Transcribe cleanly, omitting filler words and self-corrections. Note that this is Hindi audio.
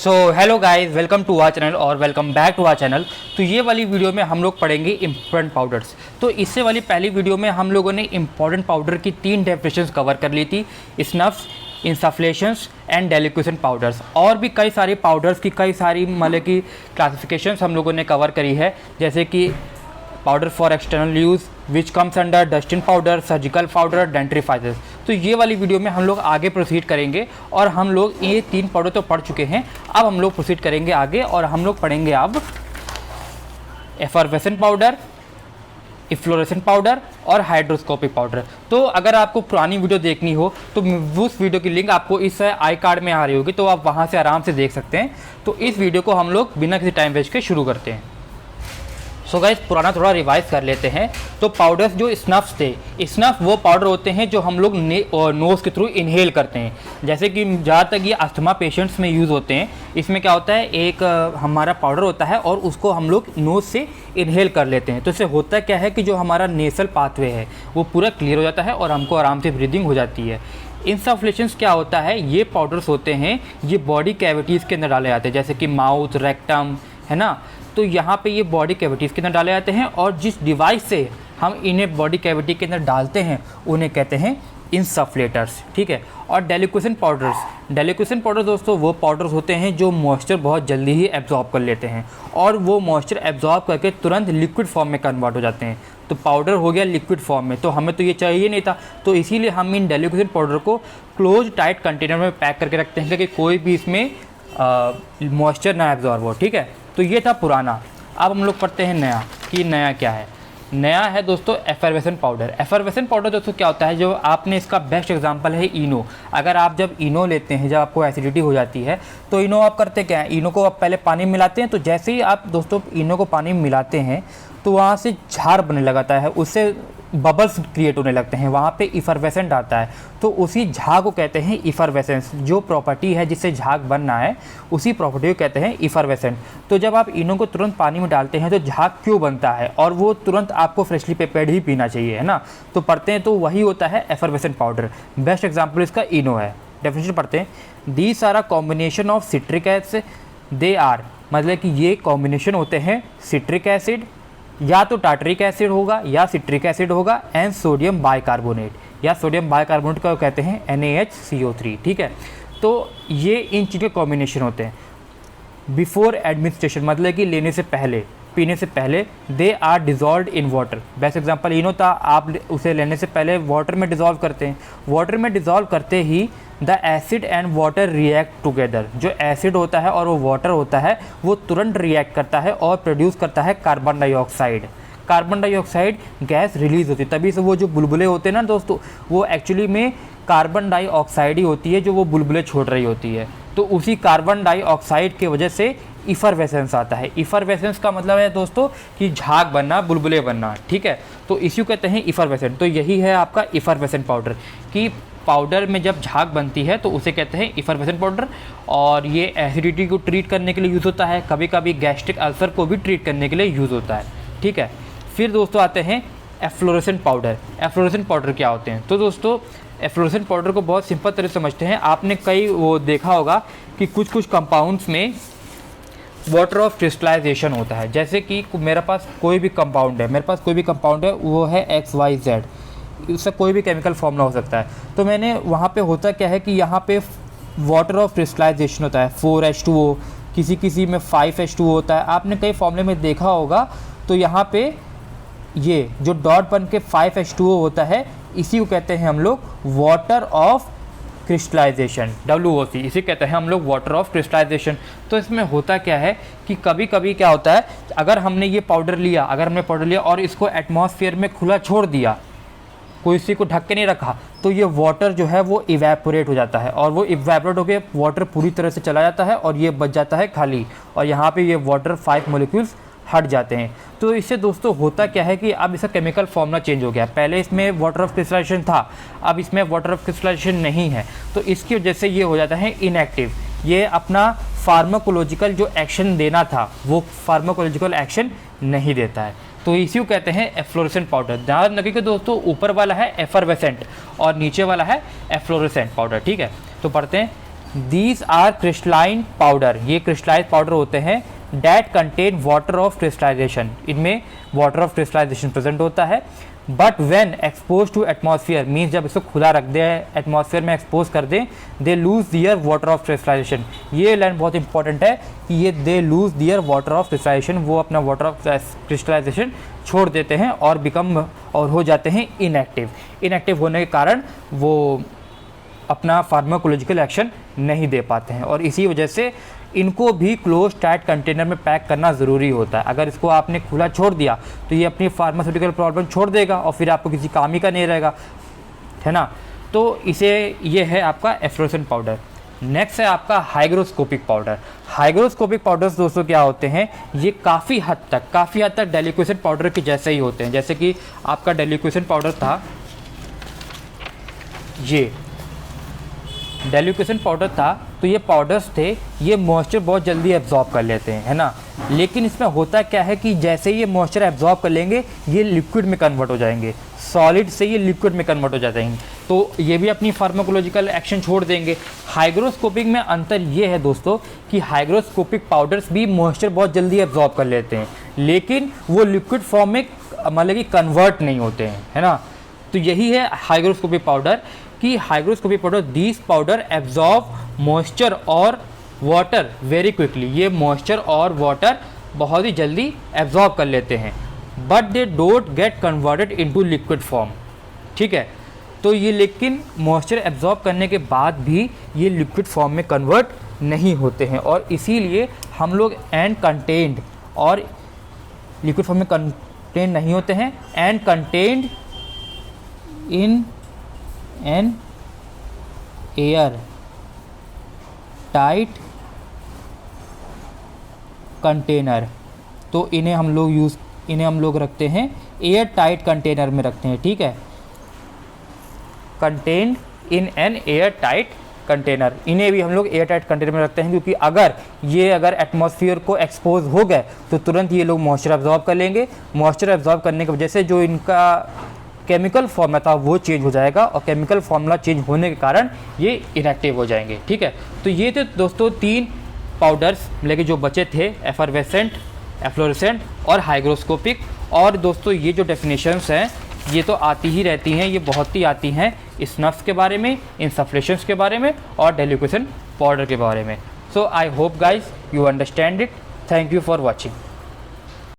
So hello guys, welcome to our channel और welcome back to our channel. तो ये वाली वीडियो में हम लोग पढ़ेंगे इम्पोर्टेंट पाउडर्स। तो इससे वाली पहली वीडियो में हम लोगों ने इम्पोर्टेंट पाउडर की 3 डेफिनेशंस कवर कर ली थी, स्नफ्स, इंसफ्लेशंस एंड डेलिक्वेशन पाउडर्स। और भी कई सारी पाउडर्स की कई सारी मतलब की क्लासिफिकेशंस हम लोगों ने कवर करी है, जैसे कि powder for external use which comes under dusting powder, surgical powder, dentifrices. तो ये वाली वीडियो में हम लोग आगे प्रोसीड करेंगे और हम लोग ये 3 पाउडर तो पढ़ चुके हैं। अब हम लोग प्रोसीड करेंगे आगे और हम लोग पढ़ेंगे अब एफरवेसेंट पाउडर, इफ्लोरेसेंट पाउडर और हाइड्रोस्कोपिक पाउडर। तो अगर आपको पुरानी वीडियो देखनी हो तो उस वीडियो की लिंक आपको इस आई कार्ड में आ रही होगी, तो आप वहाँ से आराम से देख सकते हैं। तो इस वीडियो को हम लोग बिना किसी टाइम वेस्ट के शुरू करते हैं। सो गाइस, पुराना थोड़ा रिवाइज कर लेते हैं। तो पाउडर्स जो स्नफ्स थे, स्नफ वो पाउडर होते हैं जो हम लोग नोज़ के थ्रू इनहेल करते हैं। जैसे कि जहाँ तक ये अस्थमा पेशेंट्स में यूज़ होते हैं, इसमें क्या होता है, एक हमारा पाउडर होता है और उसको हम लोग नोज़ से इनहेल कर लेते हैं। तो इससे होता क्या है कि जो हमारा नेसल पाथवे है वो पूरा क्लियर हो जाता है और हमको आराम से ब्रीदिंग हो जाती है। इंसफ्लेशंस क्या होता है, ये पाउडर्स होते हैं, ये बॉडी कैविटीज़ के अंदर डाले जाते हैं, जैसे कि माउथ, रेक्टम, है ना। तो यहाँ पे ये बॉडी कैविटीज़ के अंदर डाले जाते हैं और जिस डिवाइस से हम इन्हें बॉडी कैविटी के अंदर डालते हैं उन्हें कहते हैं इंसफ्लेटर्स, ठीक है। और डेलिक्वेशन पाउडर दोस्तों वो पाउडर्स होते हैं जो मॉइस्चर बहुत जल्दी ही एब्जॉर्ब कर लेते हैं और वो मॉइस्चर एब्जॉर्ब करके तुरंत लिक्विड फॉर्म में कन्वर्ट हो जाते हैं। तो पाउडर हो गया लिक्विड फॉर्म में, तो हमें तो ये चाहिए नहीं था, तो इसीलिए हम इन डेलिक्वेशन पाउडर को क्लोज टाइट कंटेनर में पैक करके रखते हैं कि कोई भी इसमें मॉइस्चर ना एब्जॉर्ब हो, ठीक है। तो ये था पुराना। अब हम लोग पढ़ते हैं नया कि नया क्या है। नया है दोस्तों एफरवेसेंट पाउडर। एफरवेसेंट पाउडर दोस्तों क्या होता है, जो आपने इसका बेस्ट एग्जांपल है इनो। अगर आप जब इनो लेते हैं, जब आपको एसिडिटी हो जाती है, तो इनो आप करते क्या है, इनो को आप पहले पानी में मिलाते हैं। तो जैसे ही आप दोस्तों इनो को पानी में मिलाते हैं तो वहाँ से झार बनने लगाता है, उससे बबल्स क्रिएट होने लगते हैं, वहाँ पे इफरवेसेंट आता है। तो उसी झाग को कहते हैं इफरवेसेंस। जो प्रॉपर्टी है जिससे झाग बनना है उसी प्रॉपर्टी को कहते हैं इफरवेसेंट। तो जब आप इनो को तुरंत पानी में डालते हैं तो झाग क्यों बनता है, और वो तुरंत आपको फ्रेशली प्रिपेयर्ड ही पीना चाहिए, है ना। तो पढ़ते हैं, तो वही होता है एफरवेसेंट पाउडर। बेस्ट एग्जाम्पल इसका इनो है। डेफिनेशन पढ़ते हैं, these are a combination of citric acid, they are, मतलब कि ये कॉम्बिनेशन होते हैं सिट्रिक एसिड, या तो टार्टरिक एसिड होगा या सिट्रिक एसिड होगा, एंड सोडियम बाइकार्बोनेट, या सोडियम बाइकार्बोनेट को कहते हैं NaHCO3, ठीक है। तो ये इन चीज़ के कॉम्बिनेशन होते हैं। बिफोर एडमिनिस्ट्रेशन, मतलब कि लेने से पहले, पीने से पहले, they are dissolve in water. Best example Eno था, आप उसे लेने से पहले वाटर में डिज़ोल्व करते हैं। वाटर में डिज़ोल्व करते ही the acid and water react together. जो एसिड होता है और वो वाटर होता है वो तुरंत रिएक्ट करता है और प्रोड्यूस करता है carbon dioxide. Carbon dioxide gas release होती है, तभी से वो जो बुलबुले होते हैं ना दोस्तों, वो एक्चुअली में कार्बन डाइऑक्साइड ही होती है जो वो बुलबुले छोड़ रही होती है। तो उसी कार्बन डाइऑक्साइड की वजह से इफरवेसेंस आता है। इफरवेसेंस का मतलब है दोस्तों कि झाग बनना, बुलबुले बनना, ठीक है। तो इसी कहते हैं इफरवेसेंट। तो यही है आपका इफरवेसेंट पाउडर, कि पाउडर में जब झाग बनती है तो उसे कहते हैं इफरवेसेंट पाउडर। और ये एसिडिटी को ट्रीट करने के लिए यूज़ होता है, कभी कभी गैस्ट्रिक अल्सर को भी ट्रीट करने के लिए यूज़ होता है, ठीक है। फिर दोस्तों आते हैं एफ्लोरेसेंट पाउडर। एफ्लोरेसेंट पाउडर क्या होते हैं, तो दोस्तों एफ्लोरेसेंट पाउडर को बहुत सिंपल तरह से समझते हैं। आपने कई वो देखा होगा कि कुछ कंपाउंड्स में वाटर ऑफ क्रिस्टलाइजेशन होता है। जैसे कि मेरे पास कोई भी कंपाउंड है, वो है XYZ, उससे कोई भी केमिकल फॉर्मूला हो सकता है। तो मैंने वहाँ पे होता क्या है कि यहाँ पे वाटर ऑफ क्रिस्टलाइजेशन होता है 4H2O, किसी में 5H2O होता है। आपने कई फॉर्मूले में देखा होगा, तो यहाँ पे ये जो डॉट बन के 5H2O होता है, इसी को कहते हैं हम लोग वाटर ऑफ क्रिस्टलाइजेशन, WOC, इसे कहते हैं हम लोग वाटर ऑफ क्रिस्टलाइजेशन। तो इसमें होता क्या है कि कभी कभी क्या होता है, अगर हमने पाउडर लिया और इसको एटमॉस्फेयर में खुला छोड़ दिया, कोई इसी को ढक के नहीं रखा, तो ये वाटर जो है वो इवेपोरेट हो जाता है, और वो इवेपोरेट होकर वाटर पूरी तरह से चला जाता है और ये बच जाता है खाली, और यहाँ पे ये वाटर 5 मॉलिक्यूल्स हट जाते हैं। तो इससे दोस्तों होता क्या है कि अब इसका केमिकल फॉर्मूला चेंज हो गया। पहले इसमें वाटर ऑफ क्रिस्टलाइजेशन था, अब इसमें वाटर ऑफ क्रिस्टलाइजेशन नहीं है, तो इसकी वजह से ये हो जाता है इनएक्टिव। ये अपना फार्माकोलॉजिकल जो एक्शन देना था वो फार्माकोलॉजिकल एक्शन नहीं देता है। तो इसी को कहते हैं एफ्लोरेसेंट पाउडर। ध्यान रखिए कि दोस्तों ऊपर वाला है एफरवेसेंट और नीचे वाला है एफ्लोरेसेंट पाउडर, ठीक है। तो पढ़ते हैं दीज आर क्रिस्टलाइन पाउडर, ये क्रिस्टलाइज पाउडर होते हैं that contain water of crystallization, इनमें वाटर ऑफ क्रिस्टलाइजेशन प्रेजेंट होता है। But when expose to atmosphere, means जब इसको खुला रख दे, एटमॉस्फेयर में एक्सपोज कर दें, they lose their water of crystallization. ये लाइन बहुत इंपॉर्टेंट है कि ये they lose their water of crystallization, वो अपना वाटर ऑफ क्रिस्टलाइजेशन छोड़ देते हैं और बिकम और हो जाते हैं इनएक्टिव। इनएक्टिव होने के कारण वो अपना फार्माकोलॉजिकल एक्शन नहीं दे पाते हैं और इसी वजह से इनको भी क्लोज टाइट कंटेनर में पैक करना ज़रूरी होता है। अगर इसको आपने खुला छोड़ दिया तो ये अपनी फार्मास्यूटिकल प्रॉब्लम छोड़ देगा और फिर आपको किसी काम ही का नहीं रहेगा, है ना। तो इसे ये है आपका एफ्लोरेसेंट पाउडर। नेक्स्ट है आपका हाइग्रोस्कोपिक पाउडर। हाइग्रोस्कोपिक पाउडर्स दोस्तों क्या होते हैं, ये काफ़ी हद तक डेलिक्वेसेंट पाउडर के जैसे ही होते हैं। जैसे कि आपका डेलिक्वेसेंट पाउडर था, ये डेलिक्वेसेंट पाउडर था, तो ये पाउडर्स थे, ये मॉइस्चर बहुत जल्दी एब्जॉर्ब कर लेते हैं, है ना। लेकिन इसमें होता क्या है कि जैसे ही ये मॉइस्चर एब्जॉर्ब कर लेंगे, ये लिक्विड में कन्वर्ट हो जाएंगे, सॉलिड से ये लिक्विड में कन्वर्ट हो जाएंगे, तो ये भी अपनी फार्माकोलॉजिकल एक्शन छोड़ देंगे। हाइग्रोस्कोपिक में अंतर ये है दोस्तों कि हाइग्रोस्कोपिक पाउडर्स भी मॉइस्चर बहुत जल्दी एब्जॉर्ब कर लेते हैं, लेकिन वो लिक्विड फॉर्म में मतलब कि कन्वर्ट नहीं होते हैं, है ना। तो यही है हाइग्रोस्कोपिक पाउडर कि hygroscopic powder, these powder absorb moisture और वाटर वेरी क्विकली, ये मॉइस्चर और वाटर बहुत ही जल्दी एब्जॉर्ब कर लेते हैं, but they don't get converted into liquid form, ठीक है। तो ये लेकिन मॉइस्चर एब्जॉर्ब करने के बाद भी ये लिक्विड फॉर्म में कन्वर्ट नहीं होते हैं और इसीलिए हम लोग एंड कंटेंड और लिक्विड फॉर्म में कंटेन नहीं होते हैं, and contained in an air tight container. तो इन्हें हम लोग रखते हैं एयर टाइट कंटेनर में रखते हैं, ठीक है। Contained in an air tight container, इन्हें भी हम लोग एयर टाइट कंटेनर में रखते हैं क्योंकि अगर एटमॉस्फेयर को एक्सपोज हो गए तो तुरंत ये लोग मॉइस्चर एब्जॉर्ब कर लेंगे। मॉइस्चर एब्जॉर्ब करने की वजह से जो इनका केमिकल फॉर्मूला था वो चेंज हो जाएगा और केमिकल फॉर्मूला चेंज होने के कारण ये इनएक्टिव हो जाएंगे, ठीक है। तो ये थे दोस्तों 3 पाउडर्स लेकिन जो बचे थे, एफरवेसेंट, एफ्लोरेसेंट और हाइग्रोस्कोपिक। और दोस्तों ये जो डेफिनेशंस हैं ये तो आती ही रहती हैं, ये बहुत ही आती हैं स्नफ्स के बारे में, इंसफ्लेशंस के बारे में और डेलिक्वेसेंट पाउडर के बारे में। So I hope guys you understand it. Thank you for watching.